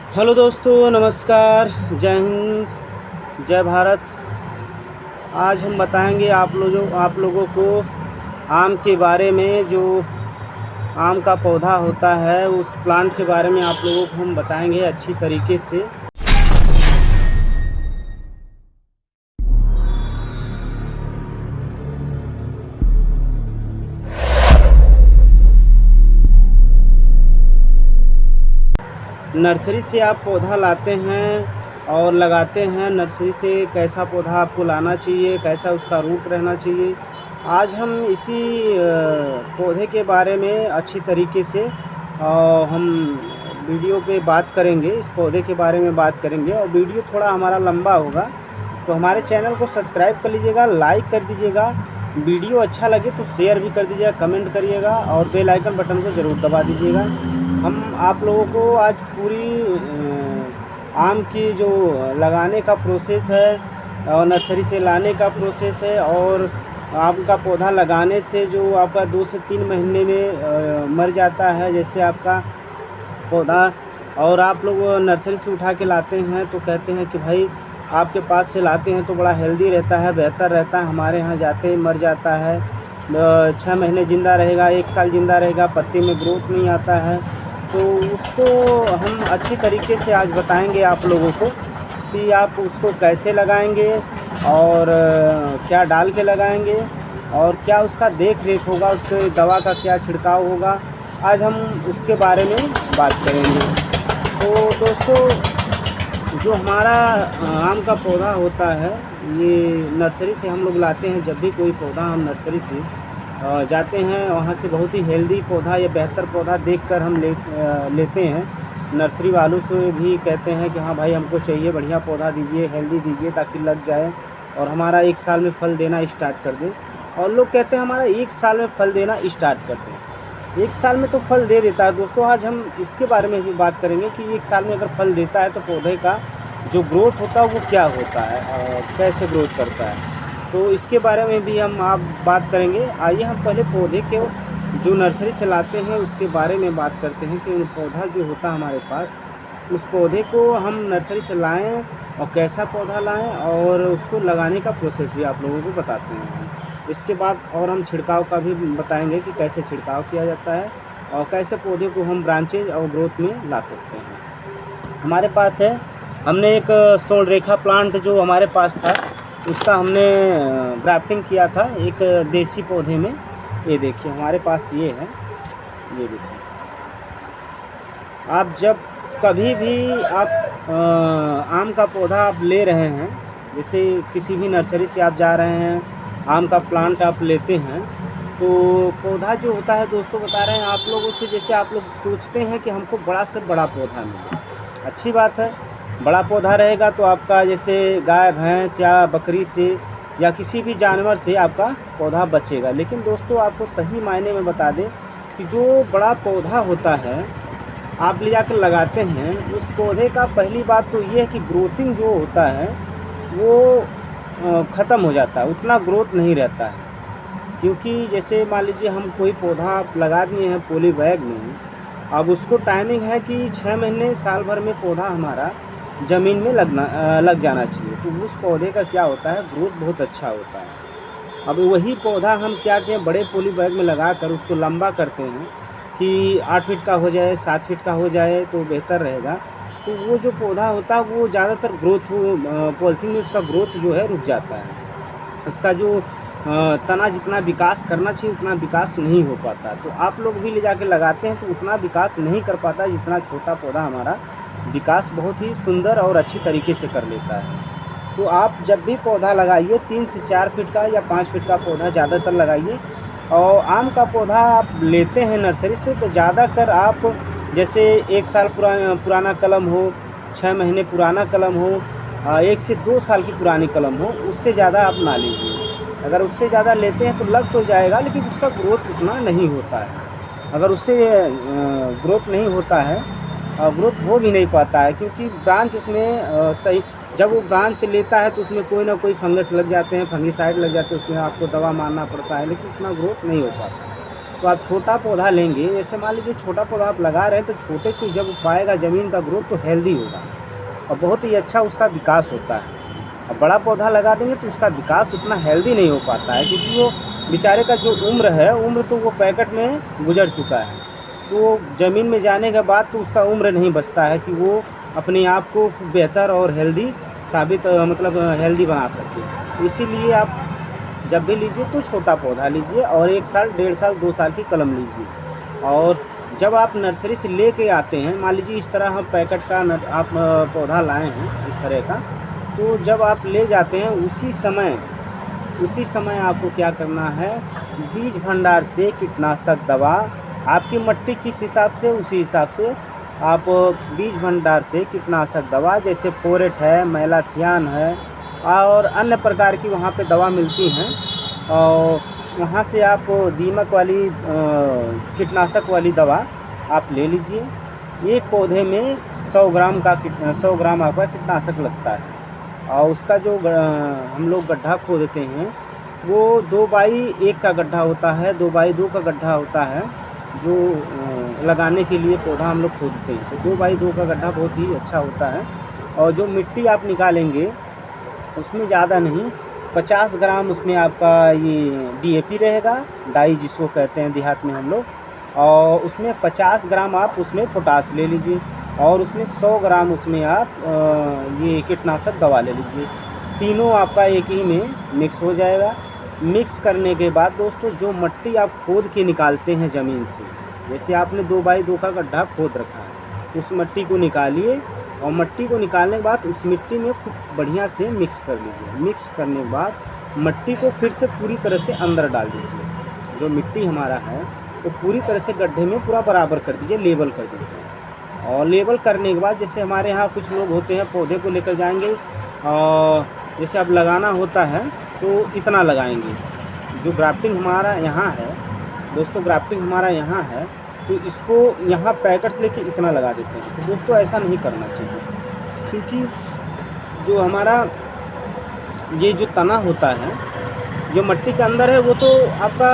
Hello दोस्तों, नमस्कार, जय हिंद, जय भारत। आज हम बताएंगे आप लोगों को आम के बारे में। जो आम का पौधा होता है उस प्लांट के बारे में आप लोगों को हम बताएंगे अच्छी तरीके से। नर्सरी से आप पौधा लाते हैं और लगाते हैं। नर्सरी से कैसा पौधा आपको लाना चाहिए, कैसा उसका रूट रहना चाहिए, आज हम इसी पौधे के बारे में अच्छी तरीके से हम वीडियो पे बात करेंगे। इस पौधे के बारे में बात करेंगे और वीडियो थोड़ा हमारा लंबा होगा, तो हमारे चैनल को सब्सक्राइब कर लीजिएगा, लाइक कर दीजिएगा, वीडियो अच्छा लगे तो शेयर भी कर दीजिएगा, कमेंट करिएगा और बेल आइकन बटन को ज़रूर दबा दीजिएगा। हम आप लोगों को आज पूरी आम की जो लगाने का प्रोसेस है और नर्सरी से लाने का प्रोसेस है और आम का पौधा लगाने से जो आपका 2 से 3 महीने में मर जाता है जैसे आपका पौधा, और आप लोग नर्सरी से उठा के लाते हैं तो कहते हैं कि भाई आपके पास से लाते हैं तो बड़ा हेल्दी रहता है, बेहतर रहता है। हमारे यहाँ जाते ही मर जाता है, 6 महीने ज़िंदा रहेगा, 1 साल ज़िंदा रहेगा, पत्ती में ग्रोथ नहीं आता है। तो उसको हम अच्छी तरीके से आज बताएंगे आप लोगों को कि आप उसको कैसे लगाएंगे और क्या डाल के लगाएंगे और क्या उसका देख रेख होगा, उस पर दवा का क्या छिड़काव होगा, आज हम उसके बारे में बात करेंगे। तो दोस्तों, जो हमारा आम का पौधा होता है ये नर्सरी से हम लोग लाते हैं। जब भी कोई पौधा हम नर्सरी से जाते हैं वहाँ से बहुत ही हेल्दी पौधा या बेहतर पौधा देखकर हम लेते हैं। नर्सरी वालों से भी कहते हैं कि हाँ भाई हमको चाहिए बढ़िया पौधा दीजिए, हेल्दी दीजिए ताकि लग जाए और हमारा 1 साल में फल देना स्टार्ट कर दे। और लोग कहते हैं हमारा 1 साल में फल देना स्टार्ट कर दें। 1 साल में तो फल दे देता है दोस्तों। आज हम इसके बारे में भी बात करेंगे कि 1 साल में अगर फल देता है तो पौधे का जो ग्रोथ होता है वो क्या होता है और कैसे ग्रोथ करता है, तो इसके बारे में भी हम आप बात करेंगे। आइए हम पहले पौधे के जो नर्सरी से लाते हैं उसके बारे में बात करते हैं कि पौधा जो होता है हमारे पास, उस पौधे को हम नर्सरी से लाएं और कैसा पौधा लाएं और उसको लगाने का प्रोसेस भी आप लोगों को बताते हैं। इसके बाद और हम छिड़काव का भी बताएंगे कि कैसे छिड़काव किया जाता है और कैसे पौधे को हम ब्रांचेज और ग्रोथ में ला सकते हैं। हमारे पास है, हमने एक स्वर्णरेखा प्लांट जो हमारे पास था उसका हमने ग्राफ्टिंग किया था एक देसी पौधे में। ये देखिए हमारे पास ये है, ये देखिए। आप जब कभी भी आप आम का पौधा आप ले रहे हैं, जैसे किसी भी नर्सरी से आप जा रहे हैं, आम का प्लांट आप लेते हैं, तो पौधा जो होता है दोस्तों बता रहे हैं आप लोगों से, जैसे आप लोग सोचते हैं कि हमको बड़ा से बड़ा पौधा मिले, अच्छी बात है। बड़ा पौधा रहेगा तो आपका जैसे गाय भैंस या बकरी से या किसी भी जानवर से आपका पौधा बचेगा। लेकिन दोस्तों आपको सही मायने में बता दें कि जो बड़ा पौधा होता है आप ले जाकर लगाते हैं, उस पौधे का पहली बात तो ये है कि ग्रोथिंग जो होता है वो ख़त्म हो जाता है, उतना ग्रोथ नहीं रहता है। क्योंकि जैसे मान लीजिए हम कोई पौधा आप लगा दिए हैं पॉली बैग में, अब उसको टाइमिंग है कि 6 महीने साल भर में पौधा हमारा ज़मीन में लग जाना चाहिए। तो उस पौधे का क्या होता है, ग्रोथ बहुत अच्छा होता है। अब वही पौधा हम क्या किए, बड़े पॉली बैग में लगा कर उसको लंबा करते हैं कि 8 फीट का हो जाए, 7 फीट का हो जाए तो बेहतर रहेगा। तो वो जो पौधा होता है वो ज़्यादातर ग्रोथ पॉलीथीन में उसका ग्रोथ जो है रुक जाता है। उसका जो तना जितना विकास करना चाहिए उतना विकास नहीं हो पाता। तो आप लोग भी ले जाके लगाते हैं तो उतना विकास नहीं कर पाता जितना छोटा पौधा हमारा विकास बहुत ही सुंदर और अच्छी तरीके से कर लेता है। तो आप जब भी पौधा लगाइए 3 से 4 फीट का या 5 फीट का पौधा ज़्यादातर लगाइए। और आम का पौधा आप लेते हैं नर्सरी से तो ज़्यादातर आप जैसे 1 साल पुराना कलम हो, 6 महीने पुराना कलम हो, 1 से 2 साल की पुरानी कलम हो, उससे ज़्यादा आप ना लीजिए। अगर उससे ज़्यादा लेते हैं तो लग तो जाएगा लेकिन उसका ग्रोथ उतना नहीं होता है। अगर उससे ग्रोथ नहीं होता है, ग्रोथ हो भी नहीं पाता है, क्योंकि ब्रांच उसमें सही, जब वो ब्रांच लेता है तो उसमें कोई ना कोई फंगस लग जाते हैं, फंगिसाइड लग जाते हैं, उसमें आपको दवा मारना पड़ता है, लेकिन उतना ग्रोथ नहीं हो पाता। तो आप छोटा पौधा लेंगे, जैसे मान लीजिए छोटा पौधा आप लगा रहे हैं तो छोटे से जब पाएगा ज़मीन का ग्रोथ तो हेल्दी होगा और बहुत ही अच्छा उसका विकास होता है। अब बड़ा पौधा लगा देंगे तो उसका विकास उतना हेल्दी नहीं हो पाता है, क्योंकि वो बेचारे का जो उम्र तो वो पैकेट में गुजर चुका है। तो ज़मीन में जाने के बाद तो उसका उम्र नहीं बचता है कि वो अपने आप को बेहतर और हेल्दी साबित मतलब हेल्दी बना सके। तो इसीलिए आप जब भी लीजिए तो छोटा पौधा लीजिए और 1 साल, 1.5 साल, 2 साल की कलम लीजिए। और जब आप नर्सरी से लेके आते हैं, मान लीजिए इस तरह हम पैकेट का आप पौधा लाए हैं इस तरह का, तो जब आप ले जाते हैं उसी समय आपको क्या करना है, बीज भंडार से कीटनाशक दवा आपकी मट्टी किस हिसाब से उसी हिसाब से आप बीज भंडार से कीटनाशक दवा जैसे फोरेट है, मैलाथियान है और अन्य प्रकार की वहाँ पे दवा मिलती हैं, और वहाँ से आप दीमक वाली कीटनाशक वाली दवा आप ले लीजिए। एक पौधे में 100 ग्राम आपका कीटनाशक लगता है और उसका जो हम लोग गड्ढा खोदते हैं वो 2x1 का गड्ढा होता है, 2x2 का गड्ढा होता है जो लगाने के लिए पौधा हम लोग खोदते हैं। तो 2x2 का गड्ढा बहुत ही अच्छा होता है। और जो मिट्टी आप निकालेंगे उसमें ज़्यादा नहीं, 50 ग्राम उसमें आपका ये डीएपी रहेगा, डाई जिसको कहते हैं देहात में हम लोग, और उसमें 50 ग्राम आप उसमें पोटाश ले लीजिए और उसमें 100 ग्राम उसमें आप ये कीटनाशक दवा ले लीजिए। तीनों आपका एक ही में मिक्स हो जाएगा। मिक्स करने के बाद दोस्तों जो मट्टी आप खोद के निकालते हैं ज़मीन से, जैसे आपने 2x2 का गड्ढा खोद रखा है, उस मट्टी को निकालिए और मट्टी को निकालने के बाद उस मिट्टी में खूब बढ़िया से मिक्स कर लीजिए। मिक्स करने के बाद मट्टी को फिर से पूरी तरह से अंदर डाल दीजिए। जो मिट्टी हमारा है तो पूरी तरह से गड्ढे में पूरा बराबर कर दीजिए, लेवल कर दीजिए। और लेवल करने के बाद जैसे हमारे यहाँ कुछ लोग होते हैं पौधे को लेकर जाएंगे और जैसे अब लगाना होता है तो इतना लगाएंगे। जो ग्राफ्टिंग हमारा यहाँ है दोस्तों, ग्राफ्टिंग हमारा यहाँ है तो इसको यहाँ पैकेट से लेके इतना लगा देते हैं। तो दोस्तों ऐसा नहीं करना चाहिए, क्योंकि जो हमारा ये जो तना होता है जो मट्टी के अंदर है वो तो आपका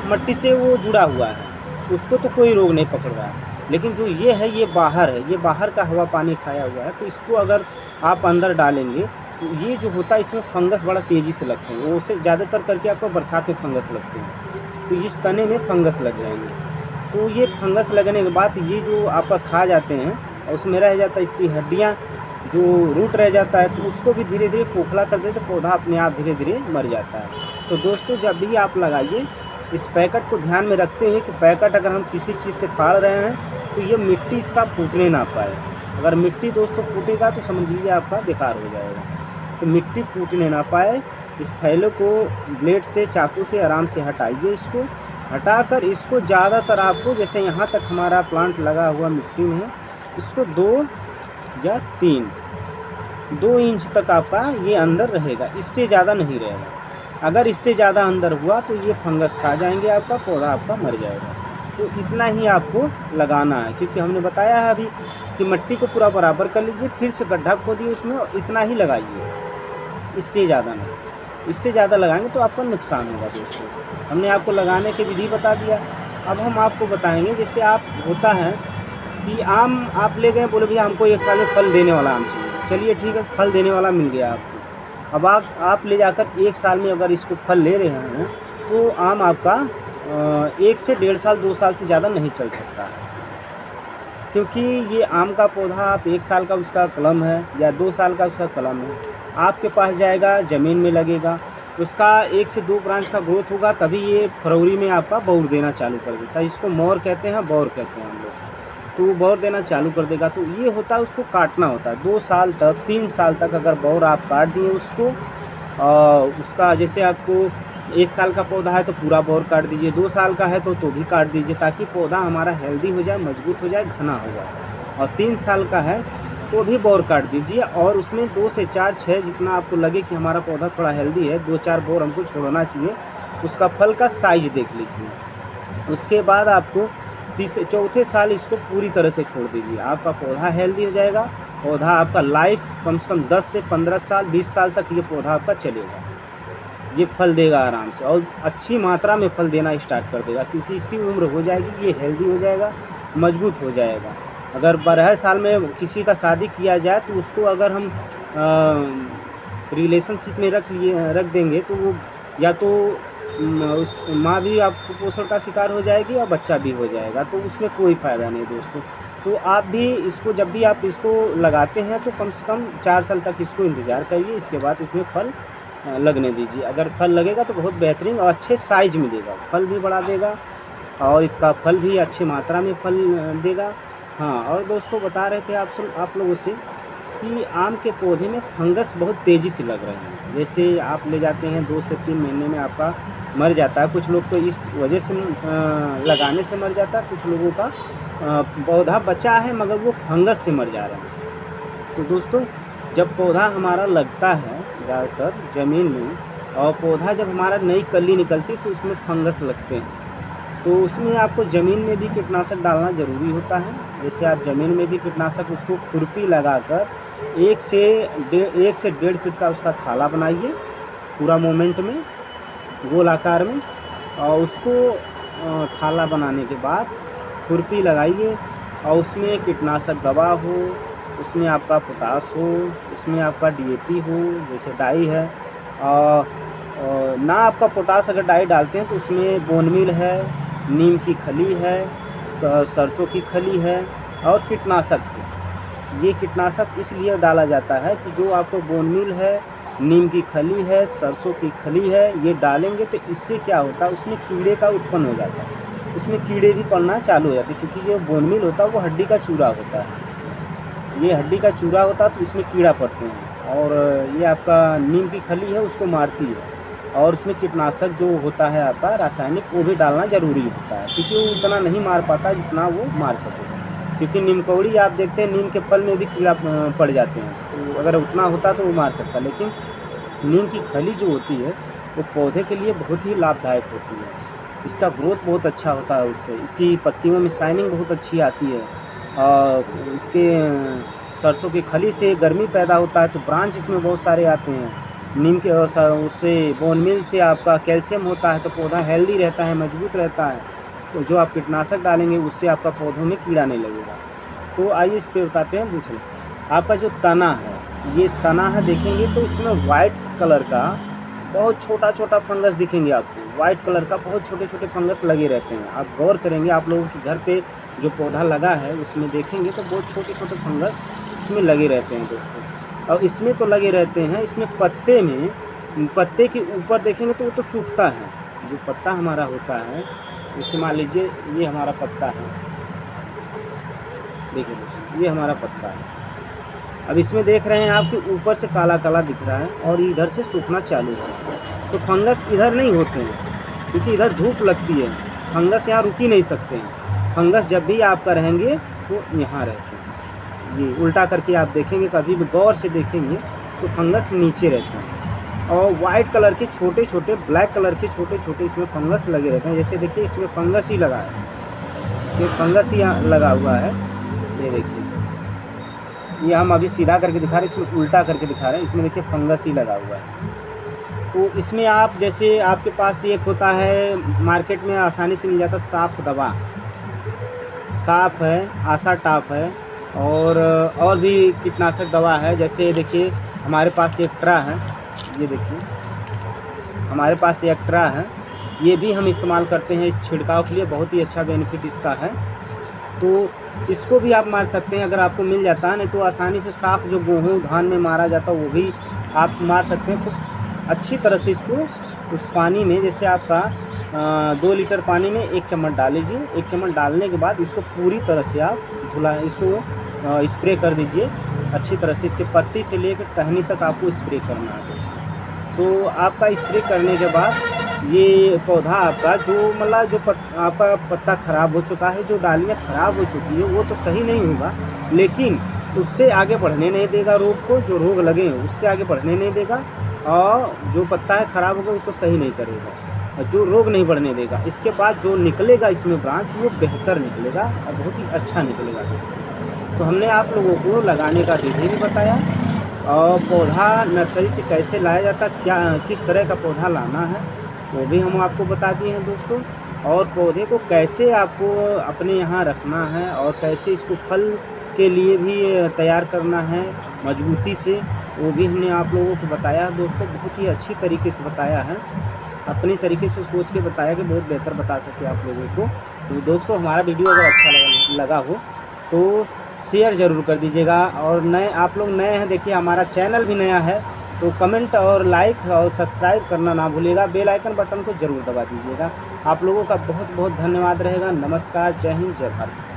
मट्टी से वो जुड़ा हुआ है, उसको तो कोई रोग नहीं पकड़ रहा है। लेकिन जो ये है ये बाहर है, ये बाहर का हवा पानी खाया हुआ है, तो इसको अगर आप अंदर डालेंगे तो ये जो होता है इसमें फंगस बड़ा तेज़ी से लगते हैं। वो से ज़्यादातर करके आपको बरसात में फंगस लगते हैं, तो इस तने में फंगस लग जाएंगे। तो ये फंगस लगने के बाद ये जो आपका खा जाते हैं और उसमें रह जाता है इसकी हड्डियाँ, जो रूट रह जाता है, तो उसको भी धीरे धीरे खोखला कर देते, तो पौधा अपने आप धीरे धीरे मर जाता है। तो दोस्तों जब भी आप लगाइए इस पैकेट को ध्यान में रखते हैं कि पैकेट अगर हम किसी चीज़ से फाड़ रहे हैं तो ये मिट्टी इसका फूटने ना पाए। अगर मिट्टी दोस्तों फूटेगा तो समझ लीजिए आपका बेकार हो जाएगा। तो मिट्टी फूटने ना पाए, इस थैले को ब्लेड से चाकू से आराम से हटाइए। इसको हटाकर इसको ज़्यादातर आपको जैसे यहाँ तक हमारा प्लांट लगा हुआ मिट्टी में है, इसको 2 या 2 इंच तक आपका ये अंदर रहेगा, इससे ज़्यादा नहीं रहेगा। अगर इससे ज़्यादा अंदर हुआ तो ये फंगस खा जाएंगे, आपका पौधा आपका मर जाएगा। तो इतना ही आपको लगाना है, क्योंकि हमने बताया है अभी कि मिट्टी को पूरा बराबर कर लीजिए, फिर से गड्ढा खोदिए उसमें और इतना ही लगाइए, इससे ज़्यादा नहीं। इससे ज़्यादा लगाएंगे तो आपका नुकसान होगा। दोस्तों हमने आपको लगाने की विधि बता दिया, अब हम आपको बताएंगे जैसे आप होता है कि आम आप ले गए, बोले भैया हमको 1 साल में फल देने वाला आम चाहिए, चलिए ठीक है फल देने वाला मिल गया आपको। अब आप ले जाकर 1 साल में अगर इसको फल ले रहे हैं तो आम आपका 1 से 1.5 साल 2 साल से ज़्यादा नहीं चल सकता है, क्योंकि ये आम का पौधा आप 1 साल का उसका कलम है या 2 साल का उसका कलम है, आपके पास जाएगा ज़मीन में लगेगा, उसका 1 से 2 ब्रांच का ग्रोथ होगा, तभी ये फरवरी में आपका बौर देना चालू कर देता है। इसको मोर कहते हैं, बौर कहते हैं हम लोग। तो वो बौर देना चालू कर देगा, तो ये होता है उसको काटना होता है 2 साल तक 3 साल तक। अगर बौर आप काट दिए उसको, उसका जैसे आपको 1 साल का पौधा है तो पूरा बौर काट दीजिए, 2 साल का है तो भी काट दीजिए, ताकि पौधा हमारा हेल्दी हो जाए, मजबूत हो जाए, घना हो जाए। और 3 साल का है तो भी बौर काट दीजिए, और उसमें 2 से 4 6 जितना आपको लगे कि हमारा पौधा थोड़ा हेल्दी है, 2-4 बौर हमको छोड़ना चाहिए। उसका फल का साइज देख लीजिए। उसके बाद आपको 4थे साल इसको पूरी तरह से छोड़ दीजिए, आपका पौधा हेल्दी हो जाएगा। पौधा आपका लाइफ कम से कम 10 से 15 साल 20 साल तक ये पौधा आपका चलेगा। ये फल देगा आराम से और अच्छी मात्रा में फल देना स्टार्ट कर देगा, क्योंकि इसकी उम्र हो जाएगी, ये हेल्दी हो जाएगा, मजबूत हो जाएगा। अगर 12 साल में किसी का शादी किया जाए तो उसको अगर हम रिलेशनशिप में रख देंगे तो वो या तो उस माँ भी आपको कुपोषण का शिकार हो जाएगी और बच्चा भी हो जाएगा, तो उसमें कोई फ़ायदा नहीं दोस्तों। तो आप भी इसको जब भी आप इसको लगाते हैं तो कम से कम 4 साल तक इसको इंतज़ार करिए, इसके बाद इसमें फल लगने दीजिए। अगर फल लगेगा तो बहुत बेहतरीन और अच्छे साइज़ में देगा, फल भी बड़ा देगा और इसका फल भी अच्छी मात्रा में फल देगा। हाँ, और दोस्तों बता रहे थे आप लोगों से कि आम के पौधे में फंगस बहुत तेज़ी से लग रहे हैं। जैसे आप ले जाते हैं 2 से 3 महीने में आपका मर जाता है, कुछ लोग तो इस वजह से लगाने से मर जाता है, कुछ लोगों का पौधा बचा है मगर वो फंगस से मर जा रहे हैं। तो दोस्तों जब पौधा हमारा लगता है ज़्यादातर ज़मीन में और पौधा जब हमारा नई कली निकलती है तो उसमें फंगस लगते हैं, तो उसमें आपको ज़मीन में भी कीटनाशक डालना ज़रूरी होता है। जैसे आप ज़मीन में भी कीटनाशक उसको खुरपी लगाकर 1 से 1.5 फीट का उसका थाला बनाइए पूरा मोमेंट में, गोल आकार में, और उसको थाला बनाने के बाद खुरपी लगाइए और उसमें कीटनाशक दवा हो, उसमें आपका पोटाश हो, उसमें आपका DAP हो, जैसे डाई है, और ना आपका पोटाश अगर डाई डालते हैं तो उसमें बोन मील है, नीम की खली है, तो सरसों की खली है और कीटनाशक है। ये कीटनाशक इसलिए डाला जाता है कि जो आपको बोन मील है, नीम की खली है, सरसों की खली है, ये डालेंगे तो इससे क्या होता है उसमें कीड़े का उत्पन्न हो जाता है, उसमें कीड़े भी पड़ना चालू हो जाते हैं, क्योंकि जो बोन मील होता है वो हड्डी का चूरा होता है, ये हड्डी का चूरा होता है तो इसमें कीड़ा पड़ते हैं। और ये आपका नीम की खली है उसको मारती है, और उसमें कीटनाशक जो होता है आपका रासायनिक वो भी डालना ज़रूरी होता है, क्योंकि वो उतना नहीं मार पाता जितना वो मार सके। क्योंकि नीम कौड़ी आप देखते हैं नीम के फल में भी कीड़ा पड़ जाते हैं, तो अगर उतना होता तो वो मार सकता, लेकिन नीम की खली जो होती है वो पौधे के लिए बहुत ही लाभदायक होती है। इसका ग्रोथ बहुत अच्छा होता है उससे, इसकी पत्तियों में शाइनिंग बहुत अच्छी आती है, और इसके सरसों की खली से गर्मी पैदा होता है तो ब्रांच इसमें बहुत सारे आते हैं। नीम के उससे बोन मील से आपका कैल्शियम होता है तो पौधा हेल्दी रहता है, मजबूत रहता है। तो जो आप कीटनाशक डालेंगे उससे आपका पौधों में कीड़ा नहीं लगेगा। तो आइए इस पे बताते हैं दूसरे, आपका जो तना है, ये तना है देखेंगे तो इसमें वाइट कलर का बहुत छोटा छोटा फंगस दिखेंगे आपको, वाइट कलर का बहुत छोटे छोटे फंगस लगे रहते हैं। आप गौर करेंगे, आप लोगों के घर पे जो पौधा लगा है उसमें देखेंगे तो बहुत छोटे छोटे फंगस इसमें लगे रहते हैं दोस्तों। और इसमें तो लगे रहते हैं, इसमें पत्ते के ऊपर देखेंगे तो वो तो सूखता है, जो पत्ता हमारा होता है, जैसे मान लीजिए ये हमारा पत्ता है, देखिए दोस्तों ये हमारा पत्ता है। अब इसमें देख रहे हैं आपके ऊपर से काला काला दिख रहा है और इधर से सूखना चालू है, तो फंगस इधर नहीं होते हैं क्योंकि इधर धूप लगती है, फंगस यहाँ रुक ही नहीं सकते हैं। फंगस जब भी आपका रहेंगे तो यहाँ रहते हैं, ये उल्टा करके आप देखेंगे, कभी भी गौर से देखेंगे तो फंगस नीचे रहते हैं। और वाइट कलर के छोटे छोटे, ब्लैक कलर के छोटे छोटे इसमें फंगस लगे रहते हैं। जैसे देखिए इसमें फंगस ही लगा है, इसमें फंगस ही लगा हुआ है, ये देखिए, ये हम अभी सीधा करके दिखा रहे हैं, इसमें उल्टा करके दिखा रहे हैं, इसमें देखिए फंगस ही लगा हुआ है। तो इसमें आप जैसे आपके पास एक होता है मार्केट में आसानी से मिल जाता है साफ दवा, साफ है, आशा टाप है, और भी कीटनाशक दवा है। जैसे देखिए हमारे पास एक्ट्रा है, ये देखिए हमारे पास एक्ट्रा है, ये भी हम इस्तेमाल करते हैं इस छिड़काव के लिए, बहुत ही अच्छा बेनिफिट इसका है। तो इसको भी आप मार सकते हैं अगर आपको मिल जाता है, नहीं तो आसानी से साफ जो गेहूँ धान में मारा जाता है वो भी आप मार सकते हैं। खूब अच्छी तरह से इसको उस पानी में, जैसे आपका 2 लीटर पानी में 1 चम्मच डाल लीजिए, 1 चम्मच डालने के बाद इसको पूरी तरह से आप इसको स्प्रे कर दीजिए अच्छी तरह से, इसके पत्ती से लेकर टहनी तक आपको स्प्रे करना है दोस्तों। तो आपका स्प्रे करने के बाद ये पौधा आपका जो मतलब जो आपका पत्ता ख़राब हो चुका है, जो डालियाँ ख़राब हो चुकी है, वो तो सही नहीं होगा, लेकिन उससे आगे बढ़ने नहीं देगा रोग को, जो रोग लगे उससे आगे बढ़ने नहीं देगा, और जो पत्ता है ख़राब होगा वो तो सही नहीं करेगा, और जो रोग नहीं बढ़ने देगा। इसके बाद जो निकलेगा इसमें ब्रांच वो बेहतर निकलेगा और बहुत ही अच्छा निकलेगा दोस्तों। तो हमने आप लोगों को लगाने का विधि भी बताया, और पौधा नर्सरी से कैसे लाया जाता, क्या किस तरह का पौधा लाना है वो भी हम आपको बता दिए हैं दोस्तों। और पौधे को कैसे आपको अपने यहाँ रखना है और कैसे इसको फल के लिए भी तैयार करना है मजबूती से, वो भी हमने आप लोगों को बताया है दोस्तों। बहुत ही अच्छी तरीके से बताया है, अपनी तरीके से सोच के बताया कि बहुत बेहतर बता सके आप लोगों को। तो दोस्तों हमारा वीडियो अगर अच्छा लगा हो तो शेयर ज़रूर कर दीजिएगा। और नए आप लोग नए हैं, देखिए हमारा चैनल भी नया है, तो कमेंट और लाइक और सब्सक्राइब करना ना भूलिएगा। बेल आइकन बटन को ज़रूर दबा दीजिएगा। आप लोगों का बहुत बहुत धन्यवाद रहेगा। नमस्कार, जय हिंद, जय भारत।